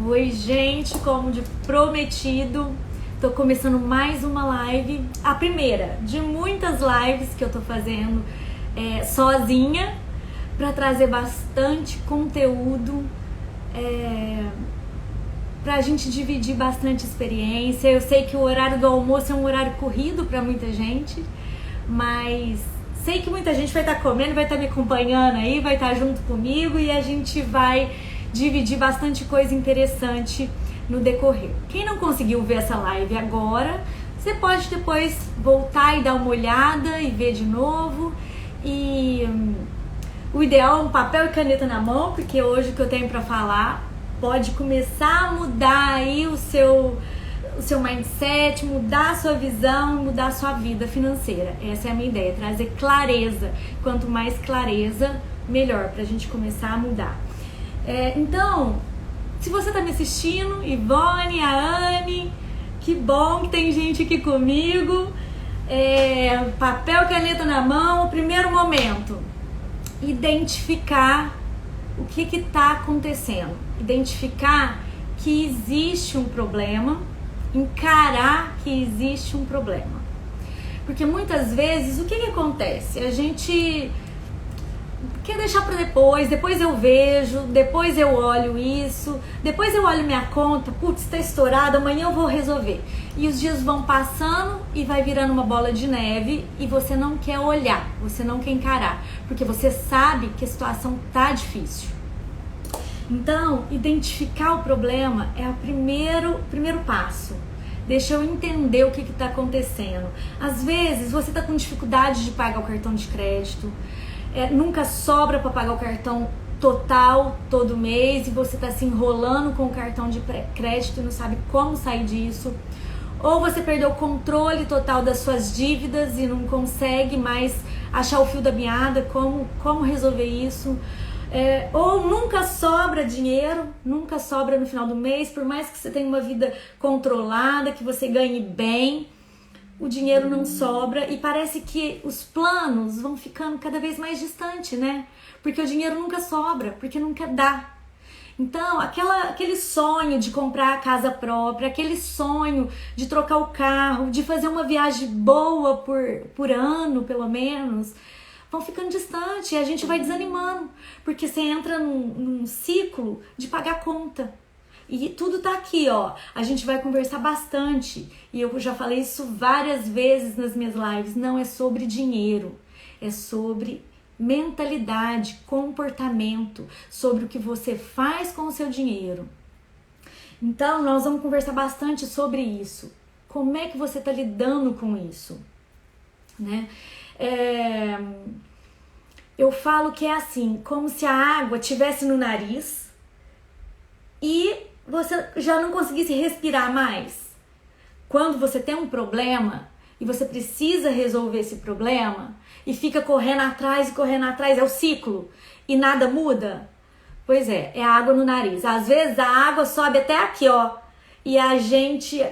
Oi, gente, como de prometido, tô começando mais uma live, a primeira de muitas lives que eu tô fazendo sozinha, para trazer bastante conteúdo, pra gente dividir bastante experiência. Eu sei que o horário do almoço é um horário corrido para muita gente, mas sei que muita gente vai estar comendo, vai estar me acompanhando aí, vai estar junto comigo e a gente vai dividir bastante coisa interessante no decorrer. Quem não conseguiu ver essa live agora, você pode depois voltar e dar uma olhada e ver de novo. E o ideal é um papel e caneta na mão, porque hoje o que eu tenho para falar pode começar a mudar aí o seu mindset, mudar a sua visão, mudar a sua vida financeira. Essa é a minha ideia, trazer clareza. Quanto mais clareza, melhor, pra gente começar a mudar. Então, se você tá me assistindo, Ivone, a Anne, que bom que tem gente aqui comigo. Papel e caneta na mão. Primeiro momento, identificar o que está acontecendo. Identificar que existe um problema, encarar que existe um problema. Porque muitas vezes, o que acontece? A gente quer deixar para depois eu vejo, depois eu olho isso, depois eu olho minha conta, putz, está estourada, amanhã eu vou resolver. E os dias vão passando e vai virando uma bola de neve e você não quer olhar, você não quer encarar, porque você sabe que a situação tá difícil. Então, identificar o problema é o primeiro passo. Deixa eu entender o que está acontecendo. Às vezes, você está com dificuldade de pagar o cartão de crédito, nunca sobra para pagar o cartão total todo mês e você está se enrolando com o cartão de crédito e não sabe como sair disso. Ou você perdeu o controle total das suas dívidas e não consegue mais achar o fio da meada, como resolver isso. Ou nunca sobra dinheiro, nunca sobra no final do mês, por mais que você tenha uma vida controlada, que você ganhe bem, o dinheiro não sobra e parece que os planos vão ficando cada vez mais distantes, né? Porque o dinheiro nunca sobra, porque nunca dá. Então, aquele sonho de comprar a casa própria, aquele sonho de trocar o carro, de fazer uma viagem boa por ano, pelo menos, vão ficando distantes e a gente vai desanimando, porque você entra num ciclo de pagar conta. E tudo tá aqui, ó. A gente vai conversar bastante. E eu já falei isso várias vezes nas minhas lives. Não é sobre dinheiro, é sobre mentalidade, comportamento, sobre o que você faz com o seu dinheiro. Então, nós vamos conversar bastante sobre isso. Como é que você tá lidando com isso, né? Eu falo que é assim, como se a água estivesse no nariz e você já não conseguisse respirar mais. Quando você tem um problema e você precisa resolver esse problema e fica correndo atrás, é o ciclo e nada muda. Pois é a água no nariz. Às vezes a água sobe até aqui, ó, e a gente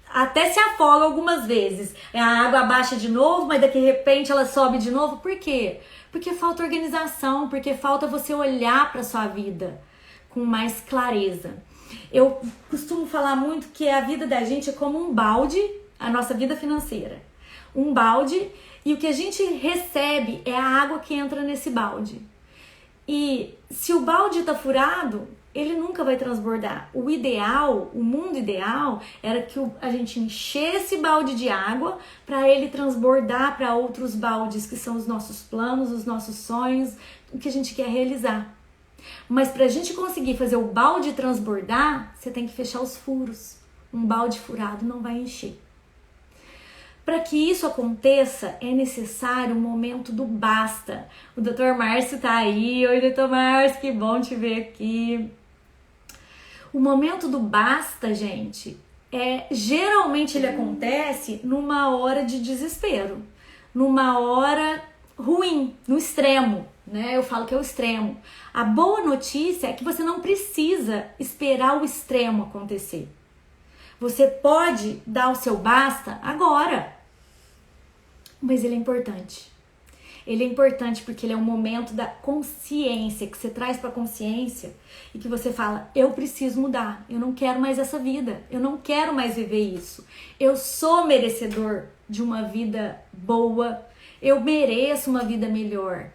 até se afoga algumas vezes. A água abaixa de novo, mas daqui de repente ela sobe de novo. Por quê? Porque falta organização, porque falta você olhar para sua vida com mais clareza. Eu costumo falar muito que a vida da gente é como um balde, a nossa vida financeira. Um balde, e o que a gente recebe é a água que entra nesse balde. E se o balde está furado, ele nunca vai transbordar. O ideal, o mundo ideal, era que a gente enchesse balde de água para ele transbordar para outros baldes, que são os nossos planos, os nossos sonhos, o que a gente quer realizar. Mas para a gente conseguir fazer o balde transbordar, você tem que fechar os furos. Um balde furado não vai encher. Para que isso aconteça, é necessário um momento do basta. O Dr. Márcio tá aí. Oi, Dr. Márcio, que bom te ver aqui. O momento do basta, gente, geralmente ele acontece numa hora de desespero, numa hora ruim, no extremo, né? Eu falo que é o extremo. A boa notícia é que você não precisa esperar o extremo acontecer. Você pode dar o seu basta agora, mas ele é importante. Ele é importante porque ele é um momento da consciência, que você traz para a consciência e que você fala, eu preciso mudar, eu não quero mais essa vida, eu não quero mais viver isso. Eu sou merecedor de uma vida boa, eu mereço uma vida melhor.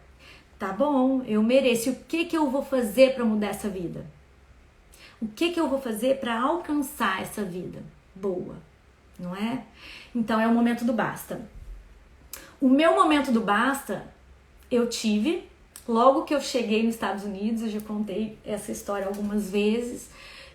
Tá bom, eu mereço. E o que eu vou fazer para mudar essa vida? O que eu vou fazer para alcançar essa vida boa? Não é? Então é o momento do basta. O meu momento do basta, eu tive logo que eu cheguei nos Estados Unidos, eu já contei essa história algumas vezes,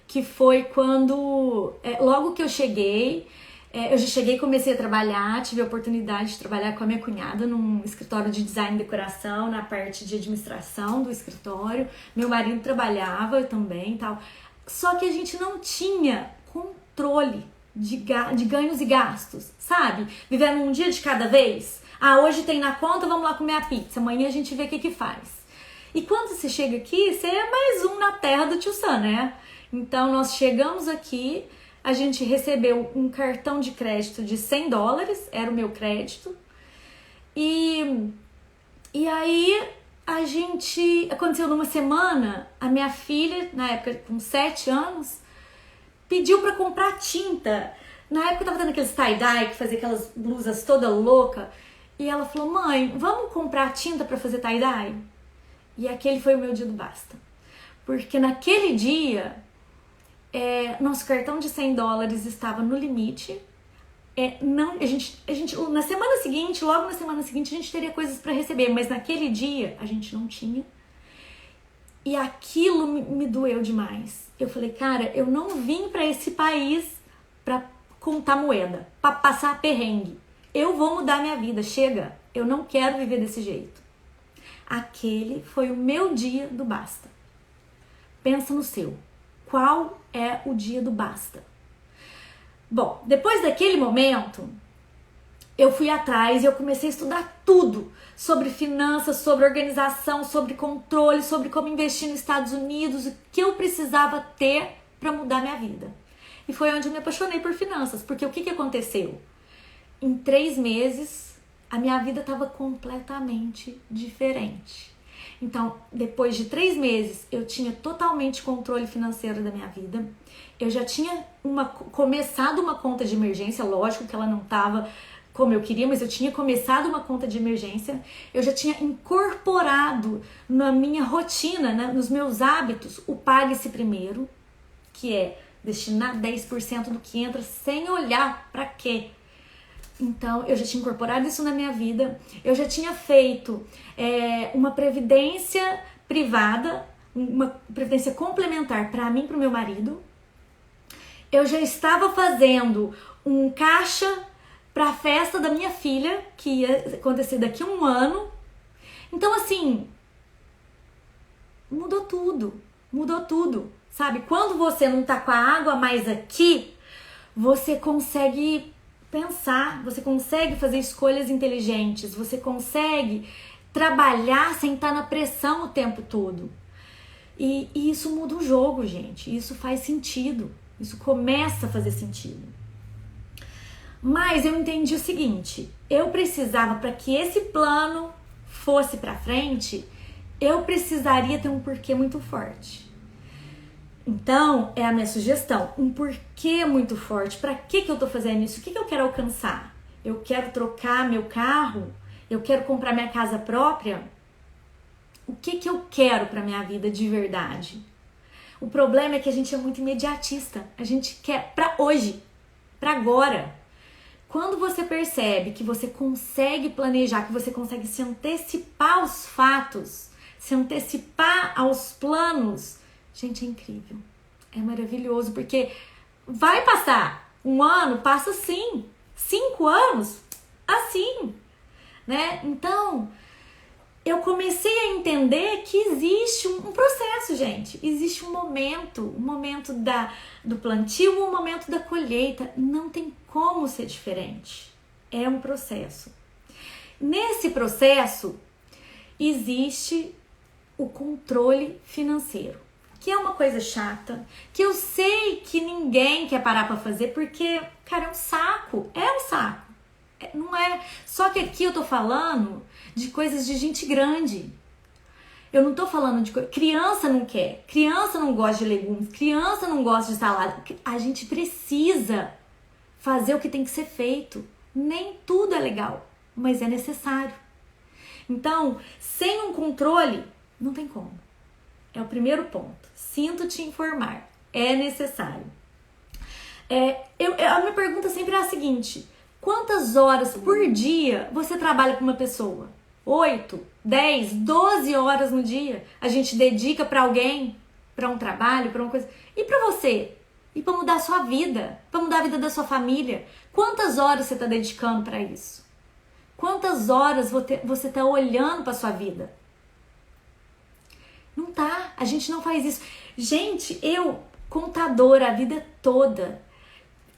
que foi quando, logo que eu cheguei e comecei a trabalhar, tive a oportunidade de trabalhar com a minha cunhada num escritório de design e decoração, na parte de administração do escritório. Meu marido trabalhava também e tal. Só que a gente não tinha controle de ganhos e gastos, sabe? Vivendo um dia de cada vez. Ah, hoje tem na conta, vamos lá comer a pizza. Amanhã a gente vê o que faz. E quando você chega aqui, você é mais um na terra do Tio Sam, né? Então, nós chegamos aqui, a gente recebeu um cartão de crédito de $100, era o meu crédito. E aí, aconteceu numa semana, a minha filha, na época com 7 anos, pediu pra comprar tinta. Na época eu tava dando aqueles tie-dye, que fazia aquelas blusas toda louca. E ela falou, mãe, vamos comprar tinta pra fazer tie-dye? E aquele foi o meu dia do basta. Porque naquele dia, nosso cartão de $100 estava no limite. Na semana seguinte, logo na semana seguinte, a gente teria coisas para receber. Mas naquele dia, a gente não tinha. E aquilo me doeu demais. Eu falei, cara, eu não vim para esse país para contar moeda, para passar perrengue. Eu vou mudar minha vida, chega. Eu não quero viver desse jeito. Aquele foi o meu dia do basta. Pensa no seu. Qual é o dia do basta? Bom, depois daquele momento, eu fui atrás e eu comecei a estudar tudo sobre finanças, sobre organização, sobre controle, sobre como investir nos Estados Unidos, o que eu precisava ter para mudar minha vida. E foi onde eu me apaixonei por finanças, porque o que aconteceu? Em 3 meses, a minha vida estava completamente diferente. Então, depois de 3 meses, eu tinha totalmente controle financeiro da minha vida. Eu já tinha começado uma conta de emergência, lógico que ela não estava como eu queria, mas eu tinha começado uma conta de emergência. Eu já tinha incorporado na minha rotina, né, nos meus hábitos, o pague-se primeiro, que é destinar 10% do que entra sem olhar para quê. Então, eu já tinha incorporado isso na minha vida. Eu já tinha feito uma previdência privada, uma previdência complementar para mim e para o meu marido. Eu já estava fazendo um caixa para a festa da minha filha, que ia acontecer daqui a 1 ano. Então, assim, mudou tudo, sabe? Quando você não tá com a água mais aqui, você consegue pensar, você consegue fazer escolhas inteligentes, você consegue trabalhar sem estar na pressão o tempo todo. E isso muda o jogo, gente. Isso faz sentido. Isso começa a fazer sentido. Mas eu entendi o seguinte, eu precisava, para que esse plano fosse para frente, eu precisaria ter um porquê muito forte. Então, é a minha sugestão, um porquê muito forte. Para que eu tô fazendo isso? O que eu quero alcançar? Eu quero trocar meu carro? Eu quero comprar minha casa própria? O que eu quero para minha vida de verdade? O problema é que a gente é muito imediatista. A gente quer para hoje, para agora. Quando você percebe que você consegue planejar, que você consegue se antecipar aos fatos, se antecipar aos planos, gente, é incrível. É maravilhoso, porque vai passar 1 ano, passa assim. 5 anos, assim, né? Então, eu comecei a entender que existe um processo, gente. Existe um momento do plantio, um momento da colheita. Não tem como ser diferente. É um processo. Nesse processo, existe o controle financeiro, que é uma coisa chata, que eu sei que ninguém quer parar pra fazer, porque, cara, é um saco. Não é. Só que aqui eu tô falando de coisas de gente grande. Eu não tô falando de coisa. Criança não quer. Criança não gosta de legumes. Criança não gosta de salada. A gente precisa fazer o que tem que ser feito. Nem tudo é legal, mas é necessário. Então, sem um controle, não tem como. É o primeiro ponto. Sinto te informar. É necessário. A minha pergunta sempre é a seguinte: quantas horas por dia você trabalha com uma pessoa? 8, 10, 12 horas no dia a gente dedica para alguém, para um trabalho, para uma coisa. E para você? E para mudar a sua vida? Para mudar a vida da sua família? Quantas horas você está dedicando para isso? Quantas horas você está olhando para sua vida? Não tá. A gente não faz isso. Gente, eu, contadora a vida toda,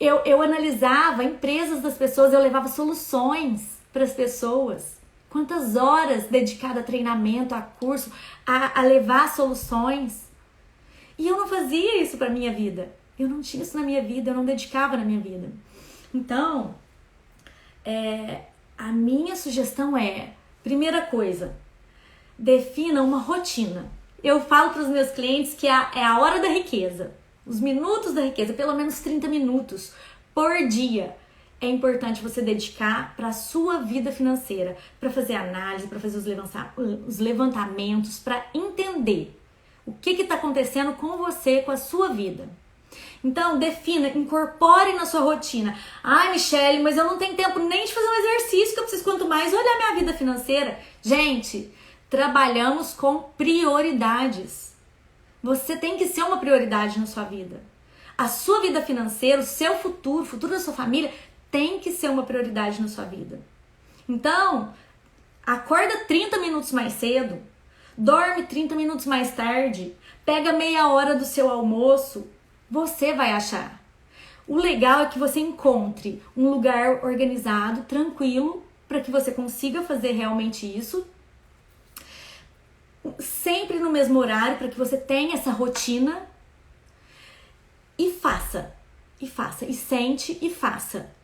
eu analisava empresas das pessoas, eu levava soluções para as pessoas. Quantas horas dedicadas a treinamento, a curso, a levar soluções. E eu não fazia isso para minha vida. Eu não tinha isso na minha vida, eu não dedicava na minha vida. Então, a minha sugestão é, primeira coisa, defina uma rotina. Eu falo para os meus clientes que é a hora da riqueza. Os minutos da riqueza, pelo menos 30 minutos por dia. É importante você dedicar para a sua vida financeira, para fazer análise, para fazer os levantamentos, para entender o que está acontecendo com você, com a sua vida. Então, defina, incorpore na sua rotina. Ai, Michele, mas eu não tenho tempo nem de fazer um exercício, que eu preciso quanto mais olhar minha vida financeira. Gente, trabalhamos com prioridades. Você tem que ser uma prioridade na sua vida. A sua vida financeira, o seu futuro, o futuro da sua família, tem que ser uma prioridade na sua vida. Então, acorda 30 minutos mais cedo, dorme 30 minutos mais tarde, pega meia hora do seu almoço, você vai achar. O legal é que você encontre um lugar organizado, tranquilo, para que você consiga fazer realmente isso, sempre no mesmo horário, para que você tenha essa rotina, e faça, e sente e faça.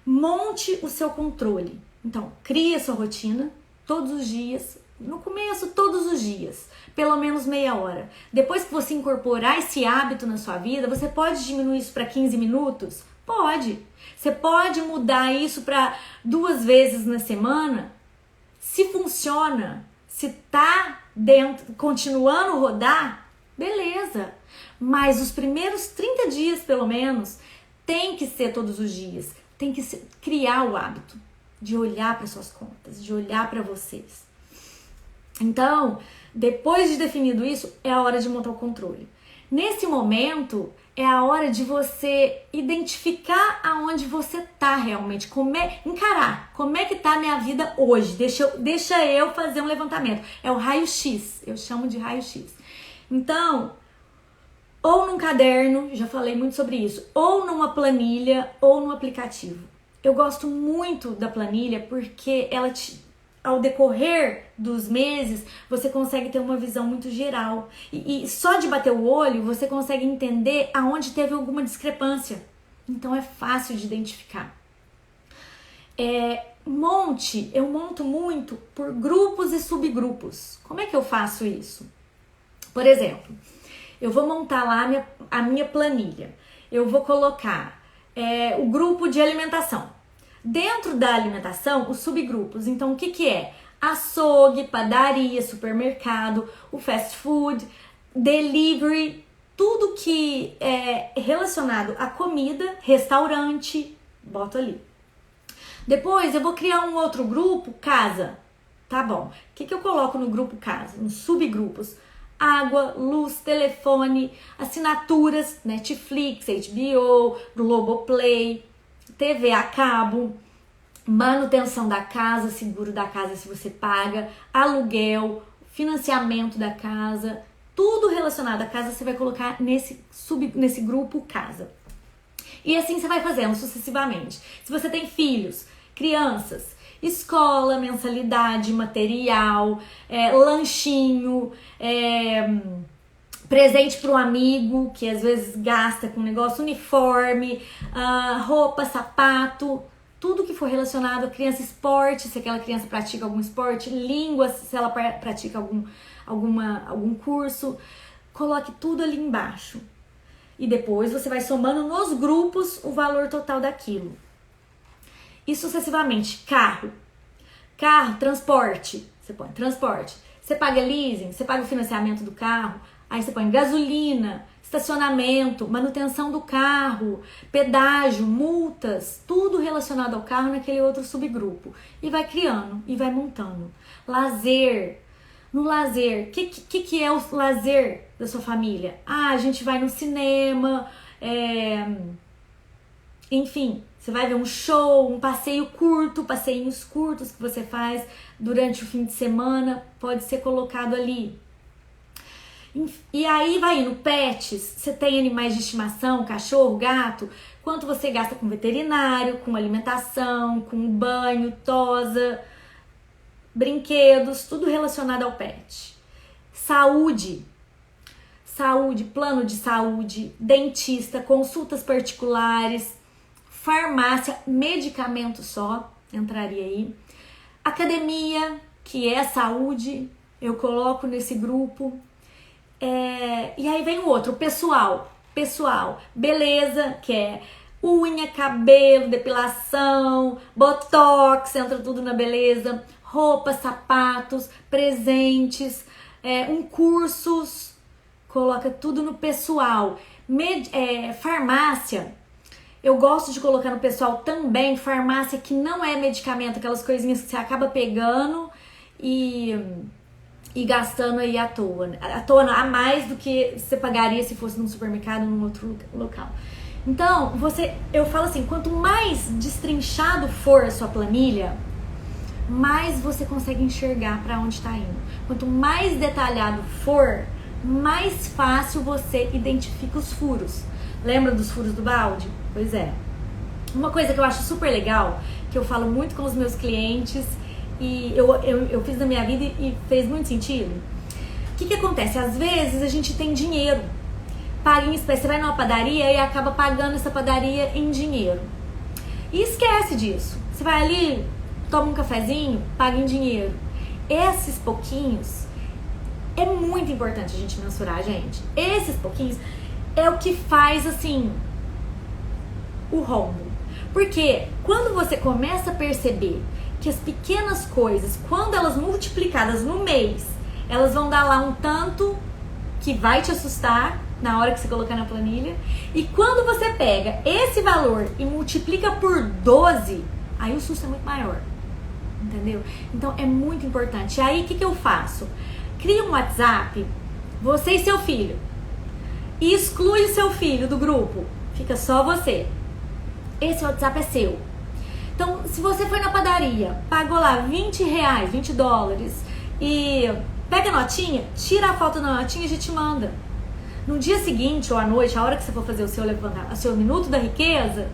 Monte o seu controle. Então, crie a sua rotina todos os dias. No começo, todos os dias. Pelo menos meia hora. Depois que você incorporar esse hábito na sua vida, você pode diminuir isso para 15 minutos? Pode. Você pode mudar isso para 2 vezes na semana? Se funciona, se tá dentro, continuando a rodar, beleza. Mas os primeiros 30 dias, pelo menos, tem que ser todos os dias. Tem que criar o hábito de olhar para suas contas, de olhar para vocês. Então, depois de definido isso, é a hora de montar o controle. Nesse momento, é a hora de você identificar aonde você tá realmente, encarar como é que tá a minha vida hoje. Deixa eu fazer um levantamento. É o raio-x, eu chamo de raio-x. Então, ou num caderno, já falei muito sobre isso, ou numa planilha, ou num aplicativo. Eu gosto muito da planilha porque ao decorrer dos meses, você consegue ter uma visão muito geral. E só de bater o olho, você consegue entender aonde teve alguma discrepância. Então é fácil de identificar. Eu monto muito por grupos e subgrupos. Como é que eu faço isso? Por exemplo, eu vou montar lá a minha planilha. Eu vou colocar o grupo de alimentação. Dentro da alimentação, os subgrupos. Então, o que é? Açougue, padaria, supermercado, o fast food, delivery, tudo que é relacionado à comida, restaurante, boto ali. Depois, eu vou criar um outro grupo, casa. Tá bom. O que eu coloco no grupo casa? Nos subgrupos. Água, luz, telefone, assinaturas, Netflix, HBO, Globoplay, TV a cabo, manutenção da casa, seguro da casa se você paga, aluguel, financiamento da casa, tudo relacionado à casa você vai colocar nesse grupo casa. E assim você vai fazendo sucessivamente. Se você tem filhos, crianças, escola, mensalidade, material, lanchinho, presente para um amigo que às vezes gasta com negócio, uniforme, roupa, sapato, tudo que for relacionado a criança, esporte, se aquela criança pratica algum esporte, línguas, se ela pratica algum curso, coloque tudo ali embaixo. E depois você vai somando nos grupos o valor total daquilo. E sucessivamente, carro, transporte, você põe transporte. Você paga leasing, você paga o financiamento do carro, aí você põe gasolina, estacionamento, manutenção do carro, pedágio, multas, tudo relacionado ao carro naquele outro subgrupo. E vai criando, e vai montando. Lazer. No lazer, o que é o lazer da sua família? A gente vai no cinema, enfim, você vai ver um show, um passeio curto, passeinhos curtos que você faz durante o fim de semana, pode ser colocado ali. E aí vai indo, pets, você tem animais de estimação, cachorro, gato, quanto você gasta com veterinário, com alimentação, com banho, tosa, brinquedos, tudo relacionado ao pet. Saúde, plano de saúde, dentista, consultas particulares, farmácia, medicamento só, entraria aí. Academia, que é saúde, eu coloco nesse grupo. E aí vem o outro, pessoal, beleza, que é unha, cabelo, depilação, botox, entra tudo na beleza, roupas, sapatos, presentes, cursos, coloca tudo no pessoal. Farmácia, eu gosto de colocar no pessoal também, farmácia que não é medicamento, aquelas coisinhas que você acaba pegando e gastando aí à toa, a mais do que você pagaria se fosse num supermercado ou num outro local. Então, eu falo assim, quanto mais destrinchado for a sua planilha, mais você consegue enxergar para onde está indo. Quanto mais detalhado for, mais fácil você identifica os furos. Lembra dos furos do balde? Pois é. Uma coisa que eu acho super legal, que eu falo muito com os meus clientes e eu fiz na minha vida e fez muito sentido. O que acontece? Às vezes a gente tem dinheiro, paga em espécie. Você vai numa padaria e acaba pagando essa padaria em dinheiro. E esquece disso. Você vai ali, toma um cafezinho, paga em dinheiro. Esses pouquinhos é muito importante a gente mensurar, gente. Esses pouquinhos é o que faz, assim, o rombo. Porque quando você começa a perceber que as pequenas coisas, quando elas multiplicadas no mês, elas vão dar lá um tanto que vai te assustar na hora que você colocar na planilha. E quando você pega esse valor e multiplica por 12, aí o susto é muito maior. Entendeu? Então é muito importante. E aí o que eu faço? Cria um WhatsApp, você e seu filho, e exclui o seu filho do grupo. Fica só você. Esse WhatsApp é seu. Então, se você foi na padaria, pagou lá 20 reais, 20 dólares, e pega a notinha, tira a foto da notinha e a gente manda. No dia seguinte ou à noite, a hora que você for fazer o seu minuto da riqueza,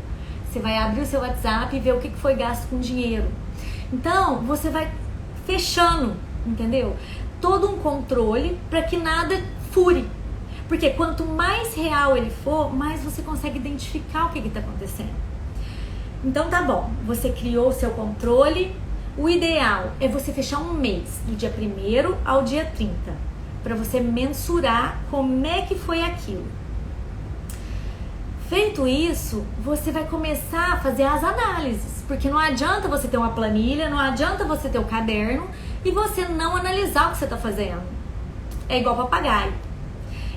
você vai abrir o seu WhatsApp e ver o que foi gasto com dinheiro. Então, você vai fechando, entendeu? Todo um controle para que nada fure. Porque quanto mais real ele for, mais você consegue identificar o que está acontecendo. Então tá bom, você criou o seu controle. O ideal é você fechar um mês, do dia 1º ao dia 30, para você mensurar como é que foi aquilo. Feito isso, você vai começar a fazer as análises, porque não adianta você ter uma planilha, não adianta você ter o caderno e você não analisar o que você está fazendo. É igual papagaio.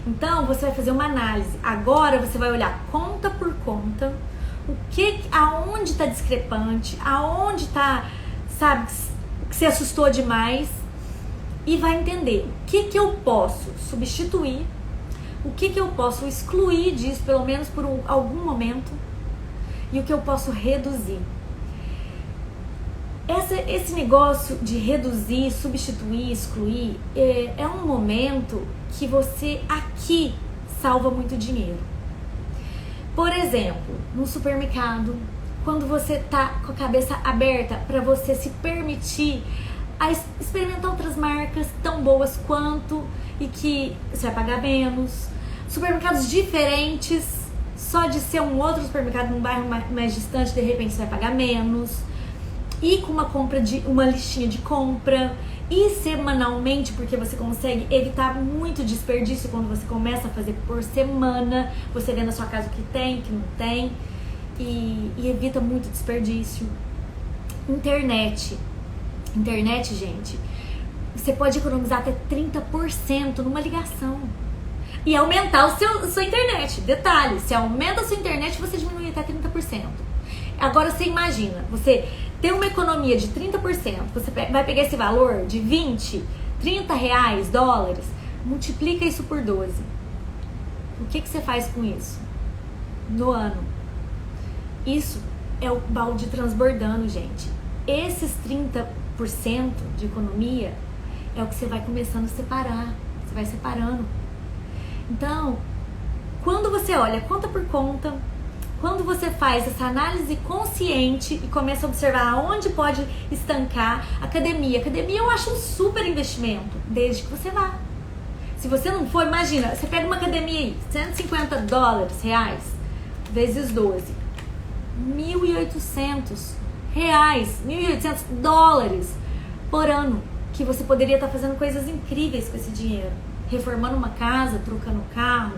Então, você vai fazer uma análise. Agora, você vai olhar conta por conta, aonde está discrepante, aonde está, sabe, que se assustou demais, e vai entender o que eu posso substituir, o que eu posso excluir disso, pelo menos por algum momento, e o que eu posso reduzir. Esse negócio de reduzir, substituir, excluir, é um momento que você aqui salva muito dinheiro. Por exemplo, no supermercado, quando você tá com a cabeça aberta para você se permitir a experimentar outras marcas tão boas quanto e que você vai pagar menos, supermercados diferentes, só de ser um outro supermercado num bairro mais distante, de repente você vai pagar menos. E com uma listinha de compra. E semanalmente, porque você consegue evitar muito desperdício quando você começa a fazer por semana. Você vê na sua casa o que tem, o que não tem. E evita muito desperdício. Internet, gente, você pode economizar até 30% numa ligação. E aumentar sua internet. Detalhe, se aumenta a sua internet, você diminui até 30%. Agora você imagina, você ter uma economia de 30%, você vai pegar esse valor de 20, 30 reais, dólares, multiplica isso por 12. O que você faz com isso? No ano. Isso é o balde transbordando, gente. Esses 30% de economia é o que você vai começando a separar. Você vai separando. Então, quando você olha conta por conta, quando você faz essa análise consciente e começa a observar aonde pode estancar, academia eu acho um super investimento, desde que você vá. Se você não for, imagina, você pega uma academia aí, 150 dólares, reais, vezes 12, 1.800 reais, 1.800 dólares por ano, que você poderia estar fazendo coisas incríveis com esse dinheiro, reformando uma casa, trocando carro.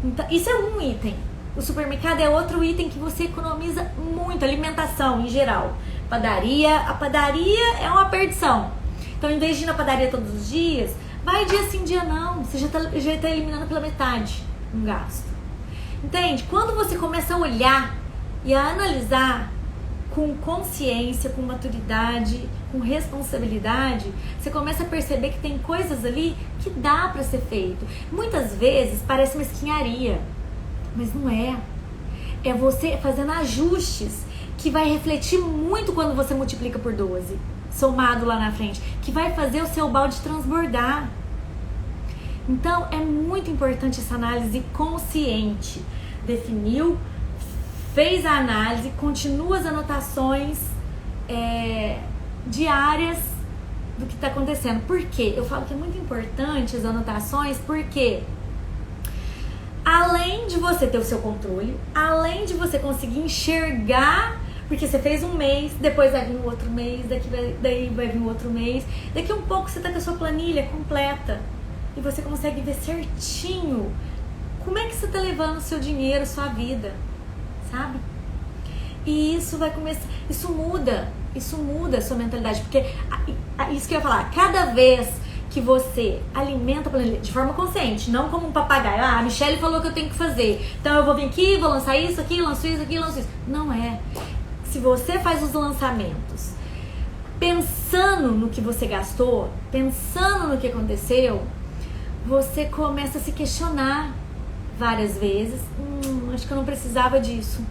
Então, isso é um item. O supermercado é outro item que você economiza muito. Alimentação em geral, a padaria é uma perdição. Então, em vez de ir na padaria todos os dias, vai dia sim, dia não. Você já tá eliminando pela metade um gasto. Entende? Quando você começa a olhar e a analisar com consciência, com maturidade, com responsabilidade, você começa a perceber que tem coisas ali que dá para ser feito. Muitas vezes parece mesquinharia, mas não é. É você fazendo ajustes que vai refletir muito quando você multiplica por 12, somado lá na frente, que vai fazer o seu balde transbordar. Então é muito importante essa análise consciente. Definiu, fez a análise, continua as anotações diárias do que está acontecendo. Por quê? Eu falo que é muito importante as anotações, porque além de você ter o seu controle, além de você conseguir enxergar, porque você fez um mês, depois vai vir um outro mês, daí vai vir um outro mês, daqui a um pouco você está com a sua planilha completa e você consegue ver certinho como é que você está levando o seu dinheiro, sua vida, sabe? E isso vai começar, isso muda a sua mentalidade, porque isso que eu ia falar, cada vez que você alimenta a planilha de forma consciente, não como um papagaio, a Michelle falou que eu tenho que fazer, então eu vou vir aqui, vou lançar isso aqui, lanço isso aqui, lanço isso. Não é. Se você faz os lançamentos pensando no que você gastou, pensando no que aconteceu, você começa a se questionar várias vezes. Acho que eu não precisava disso.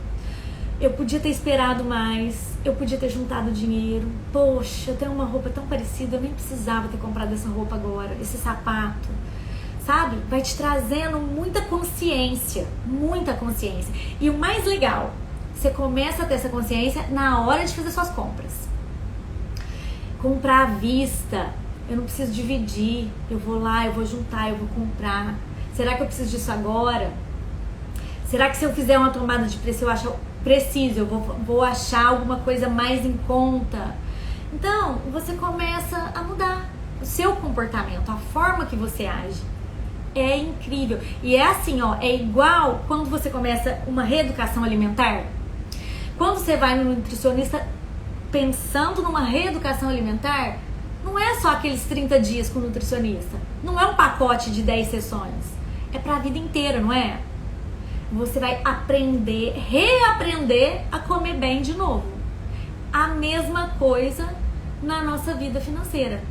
Eu podia ter esperado mais, eu podia ter juntado dinheiro. Poxa, eu tenho uma roupa tão parecida, eu nem precisava ter comprado essa roupa agora, esse sapato. Sabe? Vai te trazendo muita consciência, muita consciência. E o mais legal, você começa a ter essa consciência na hora de fazer suas compras. Comprar à vista, eu não preciso dividir, eu vou lá, eu vou juntar, eu vou comprar. Será que eu preciso disso agora? Será que se eu fizer uma tomada de preço eu acho preciso, eu vou achar alguma coisa mais em conta? Então, você começa a mudar o seu comportamento, a forma que você age. É incrível. E é assim, ó, é igual quando você começa uma reeducação alimentar. Quando você vai no nutricionista pensando numa reeducação alimentar, não é só aqueles 30 dias com o nutricionista. Não é um pacote de 10 sessões. É pra vida inteira, não é? Você vai reaprender a comer bem de novo. A mesma coisa na nossa vida financeira.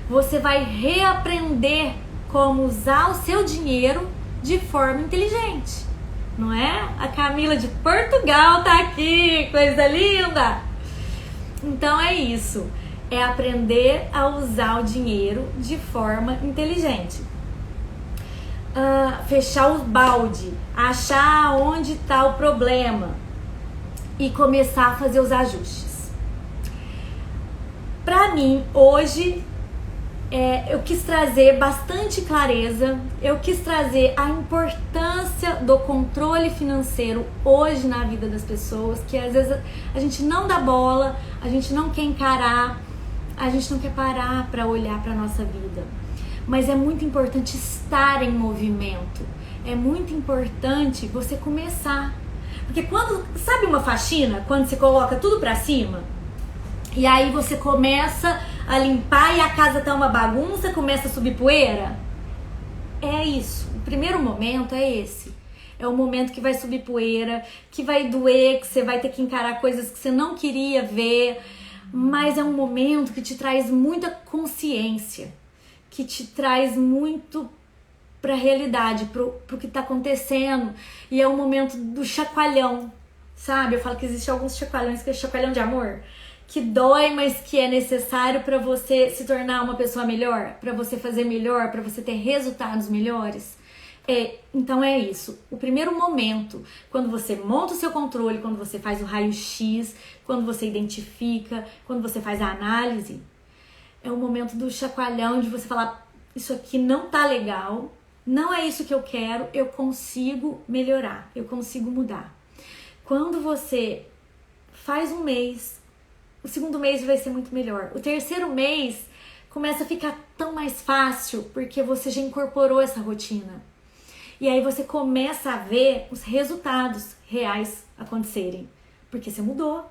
Você vai reaprender como usar o seu dinheiro de forma inteligente. Não é? A Camila de Portugal tá aqui, coisa linda! Então é isso. É aprender a usar o dinheiro de forma inteligente. Fechar o balde, achar onde está o problema e começar a fazer os ajustes. Para mim, hoje, Eu quis trazer bastante clareza, eu quis trazer a importância do controle financeiro hoje na vida das pessoas, que às vezes a gente não dá bola, a gente não quer encarar, a gente não quer parar para olhar para a nossa vida. Mas é muito importante estar em movimento, é muito importante você começar. Porque sabe uma faxina, quando você coloca tudo para cima? E aí você começa a limpar e a casa tá uma bagunça, começa a subir poeira. É isso. O primeiro momento é esse. É o momento que vai subir poeira, que vai doer, que você vai ter que encarar coisas que você não queria ver. Mas é um momento que te traz muita consciência, que te traz muito pra realidade, pro que tá acontecendo. E é o momento do chacoalhão, sabe? Eu falo que existem alguns chacoalhões, que é chacoalhão de amor, que dói, mas que é necessário para você se tornar uma pessoa melhor, para você fazer melhor, para você ter resultados melhores. Então é isso. O primeiro momento, quando você monta o seu controle, quando você faz o raio-x, quando você identifica, quando você faz a análise, é o momento do chacoalhão, de você falar: isso aqui não tá legal, não é isso que eu quero, eu consigo melhorar, eu consigo mudar. Quando você faz um mês, o segundo mês vai ser muito melhor. O terceiro mês começa a ficar tão mais fácil, porque você já incorporou essa rotina. E aí você começa a ver os resultados reais acontecerem. Porque você mudou.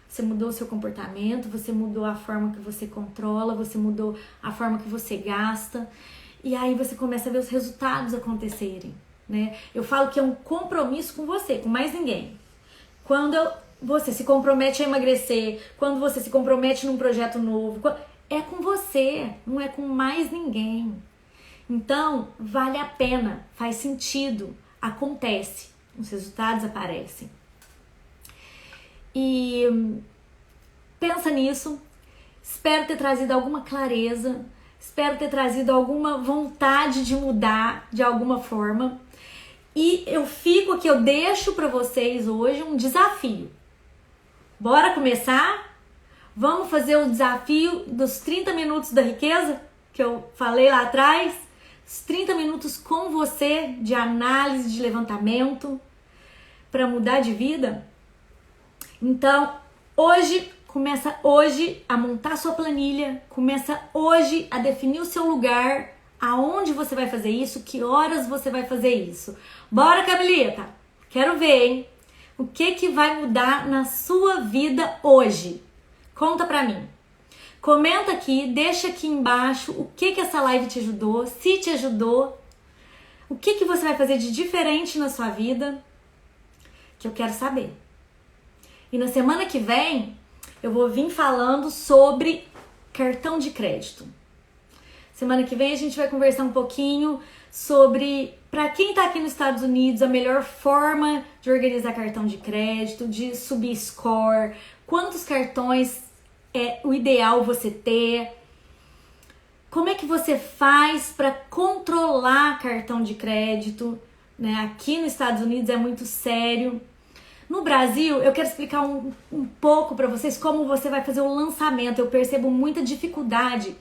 Você mudou o seu comportamento, você mudou a forma que você controla, você mudou a forma que você gasta. E aí você começa a ver os resultados acontecerem, né? Eu falo que é um compromisso com você, com mais ninguém. Quando você se compromete a emagrecer, quando você se compromete num projeto novo, é com você, não é com mais ninguém. Então, vale a pena, faz sentido, acontece, os resultados aparecem. E pensa nisso, espero ter trazido alguma clareza, espero ter trazido alguma vontade de mudar de alguma forma. E eu deixo para vocês hoje um desafio. Bora começar? Vamos fazer o desafio dos 30 minutos da riqueza, que eu falei lá atrás? Os 30 minutos com você, de análise, de levantamento, para mudar de vida? Então, começa hoje a montar sua planilha, começa hoje a definir o seu lugar, aonde você vai fazer isso, que horas você vai fazer isso. Bora, Camilita! Quero ver, hein? O que vai mudar na sua vida hoje? Conta pra mim. Comenta aqui, deixa aqui embaixo o que essa live te ajudou, se te ajudou. O que você vai fazer de diferente na sua vida, que eu quero saber. E na semana que vem, eu vou vir falando sobre cartão de crédito. Semana que vem a gente vai conversar um pouquinho sobre, para quem tá aqui nos Estados Unidos, a melhor forma de organizar cartão de crédito, de subir score, quantos cartões é o ideal você ter, como é que você faz para controlar cartão de crédito, né? Aqui nos Estados Unidos é muito sério. No Brasil, eu quero explicar um pouco para vocês como você vai fazer o lançamento. Eu percebo muita dificuldade,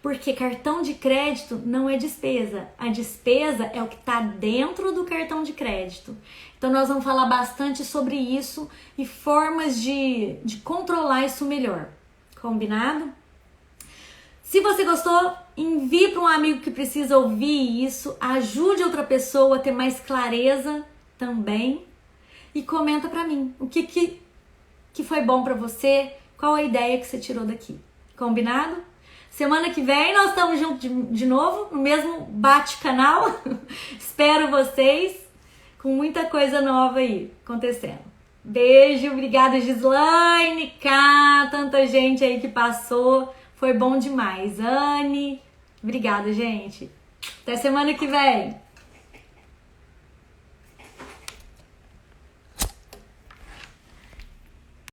porque cartão de crédito não é despesa. A despesa é o que está dentro do cartão de crédito. Então nós vamos falar bastante sobre isso e formas de controlar isso melhor. Combinado? Se você gostou, envie para um amigo que precisa ouvir isso. Ajude outra pessoa a ter mais clareza também. E comenta para mim o que foi bom para você, qual a ideia que você tirou daqui. Combinado? Semana que vem nós estamos juntos de novo, no mesmo bate-canal. Espero vocês com muita coisa nova aí acontecendo. Beijo, obrigada Gislaine, Cá, tanta gente aí que passou. Foi bom demais. Anne, obrigada, gente. Até semana que vem.